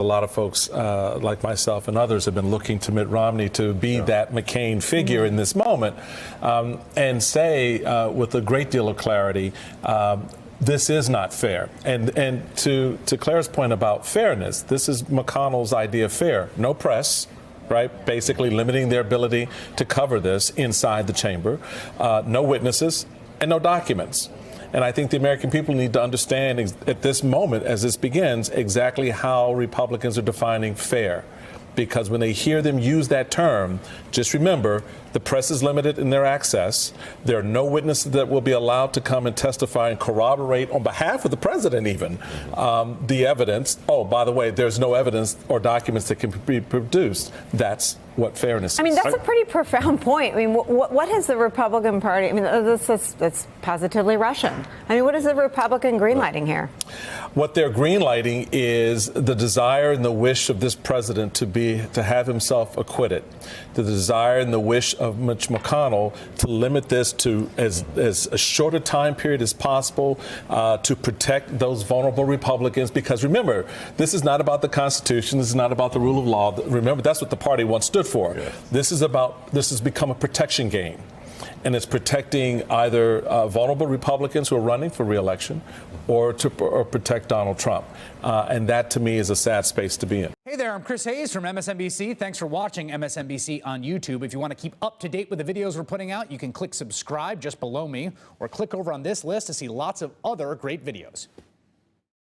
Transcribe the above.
A lot of folks like myself and others have been looking to Mitt Romney to be that McCain figure in this moment and say with a great deal of clarity, this is not fair. And to Claire's point about fairness, this is McConnell's idea of fair. No press. Right, basically limiting their ability to cover this inside the chamber, no witnesses and no documents. And I think the American people need to understand at this moment, as this begins, exactly how Republicans are defining fair. Because when they hear them use that term, just remember, the press is limited in their access. There are no witnesses that will be allowed to come and testify and corroborate on behalf of the president even the evidence. Oh, by the way, there's no evidence or documents that can be produced. That's what fairness is. I mean, that's a pretty profound point. I mean, what has the Republican Party, I mean, that's positively Russian. I mean, what is the Republican greenlighting here? What they're greenlighting is the desire and the wish of this president to have himself acquitted. The desire and the wish of Mitch McConnell to limit this to as a short a time period as possible to protect those vulnerable Republicans. Because remember, this is not about the Constitution. This is not about the rule of law. Remember, that's what the party once stood for. Yeah. This has become a protection game. And it's protecting either vulnerable Republicans who are running for re-election or protect Donald Trump. And that, to me, is a sad space to be in. Hey there, I'm Chris Hayes from MSNBC. Thanks for watching MSNBC on YouTube. If you want to keep up to date with the videos we're putting out, you can click subscribe just below me or click over on this list to see lots of other great videos.